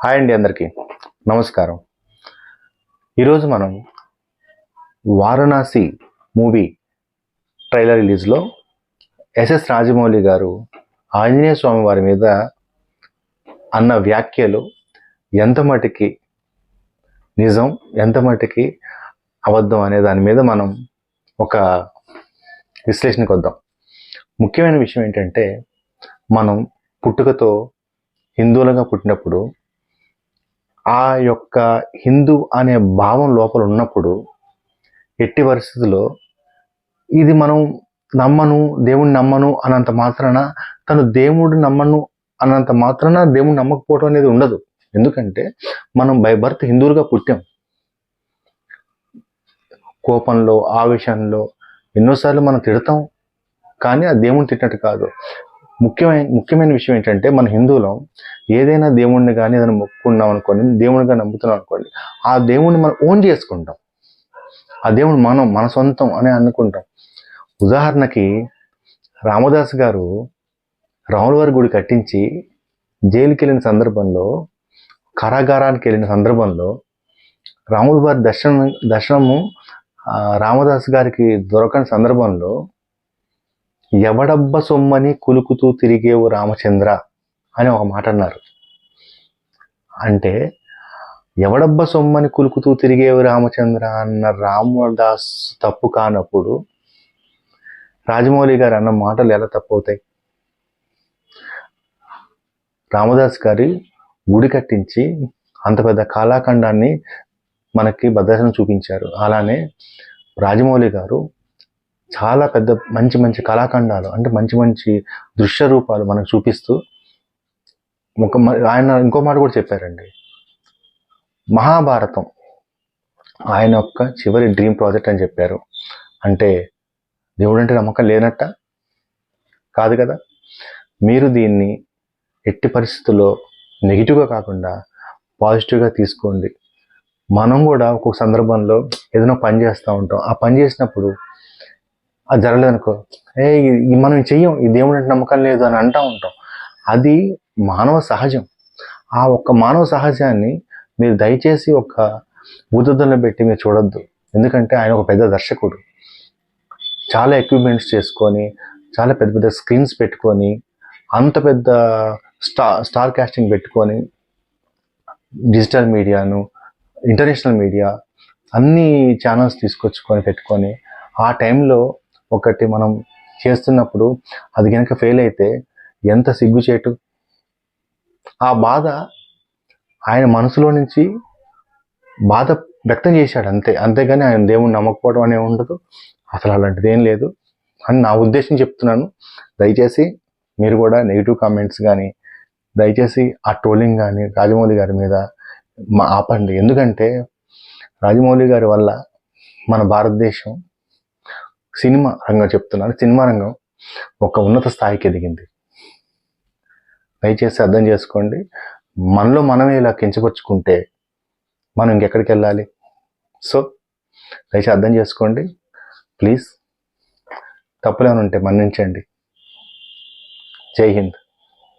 Hi అండి, అందరికీ నమస్కారం. ఈరోజు మనం వారణాసి మూవీ ట్రైలర్ రిలీజ్లో ఎస్ఎస్ రాజమౌళి గారు ఆంజనేయ స్వామి వారి మీద అన్న వ్యాఖ్యలు ఎంత మటుకి నిజం, ఎంత మటుకి అబద్ధం అనే దాని మీద మనం ఒక విశ్లేషణకు వద్దాం. ముఖ్యమైన విషయం ఏంటంటే, మనం పుట్టుకతో హిందువులుగా పుట్టినప్పుడు ఆ యొక్క హిందూ అనే భావం లోపల ఉన్నప్పుడు ఎట్టి పరిస్థితుల్లో ఇది మనం దేవుణ్ణి నమ్మను అన్నంత మాత్రాన, తను దేవుడు నమ్మను అన్నంత మాత్రాన దేవుణ్ణి నమ్మకపోవడం అనేది ఉండదు. ఎందుకంటే మనం బై బర్త్ హిందువులుగా పుట్టాం. కోపంలో, ఆవేశంలో ఎన్నోసార్లు మనం తిడతాం, కానీ ఆ దేవుణ్ణి తిట్టినట్టు కాదు. ముఖ్యమైన విషయం ఏంటంటే, మన హిందువులం ఏదైనా దేవుణ్ణి కానీ ఏదైనా మొక్కుకున్నాం అనుకోండి, దేవునిగా నమ్ముతున్నాం అనుకోండి, ఆ దేవుణ్ణి మనం ఓన్ చేసుకుంటాం. ఆ దేవుడు మన సొంతం అని అనుకుంటాం. ఉదాహరణకి రామదాస్ గారు రాములవారి గుడి కట్టించి జైలుకి వెళ్ళిన సందర్భంలో, కారాగారానికి వెళ్ళిన సందర్భంలో రాముల వారి దర్శనము రామదాస్ గారికి దొరకని సందర్భంలో ఎవడబ్బ సొమ్మని కులుకుతూ తిరిగేవు రామచంద్ర అని ఒక మాట అన్నారు. అంటే ఎవడబ్బ సొమ్మని కులుకుతూ తిరిగేవు రామచంద్ర అన్న రామదాస్ తప్పు కానప్పుడు రాజమౌళి గారు అన్న మాటలు ఎలా తప్పు అవుతాయి? రామదాస్ గారి గుడి కట్టించి అంత పెద్ద కళాఖండాన్ని మనకి భద్రాచలం చూపించారు. అలానే రాజమౌళి గారు చాలా పెద్ద మంచి కళాఖండాలు, అంటే మంచి దృశ్య రూపాలు మనకు చూపిస్తూ ఆయన ఇంకో మాట కూడా చెప్పారండి. మహాభారతం ఆయన యొక్క చివరి డ్రీమ్ ప్రాజెక్ట్ అని చెప్పారు. అంటే దేవుడు అంటే నమ్మకం లేనట్ట కాదు కదా. మీరు దీన్ని ఎట్టి పరిస్థితుల్లో నెగిటివ్గా కాకుండా పాజిటివ్గా తీసుకోండి. మనం కూడా ఒక్కొక్క సందర్భంలో ఏదైనా పని చేస్తూ ఉంటాం. ఆ పని చేసినప్పుడు అది జరగలేదనుకో, మనం చెయ్యం, ఈ దేవుడు అంటే నమ్మకం లేదు అని అంటూ ఉంటాం. అది మానవ సహజం. ఆ ఒక్క మానవ సహజాన్ని మీరు దయచేసి ఒక భూతద్దంలో పెట్టి మీరు చూడొద్దు. ఎందుకంటే ఆయన ఒక పెద్ద దర్శకుడు. చాలా ఎక్విప్మెంట్స్ చేసుకొని, చాలా పెద్ద స్క్రీన్స్ పెట్టుకొని, అంత పెద్ద స్టార్ కాస్టింగ్ పెట్టుకొని, డిజిటల్ మీడియాను, ఇంటర్నేషనల్ మీడియా అన్ని ఛానల్స్ తీసుకొచ్చుకొని పెట్టుకొని, ఆ టైంలో ఒకటి మనం చేస్తున్నప్పుడు అది కనుక ఫెయిల్ అయితే ఎంత సిగ్గుచేటు. ఆ బాధ ఆయన మనసులో నుంచి బాధ వ్యక్తం చేశాడు అంతేగాని ఆయన దేవుణ్ణి నమ్మకపోవడం అనే ఉండదు. అసలు అలాంటిది ఏం లేదు అని నా ఉద్దేశం చెప్తున్నాను. దయచేసి మీరు కూడా నెగిటివ్ కామెంట్స్ కానీ, దయచేసి ఆ ట్రోలింగ్ కానీ రాజమౌళి గారి మీద ఆపండి. ఎందుకంటే రాజమౌళి గారి వల్ల మన భారతదేశం సినిమా రంగం ఒక ఉన్నత స్థాయికి ఎదిగింది. దయచేసి అర్థం చేసుకోండి. మనలో మనమే ఇలా కించపరుచుకుంటే మనం ఇంకెక్కడికి వెళ్ళాలి? సో దయచేసి అర్థం చేసుకోండి ప్లీజ్. తప్పులేమైనా ఉంటే మన్నించండి. జై హింద్.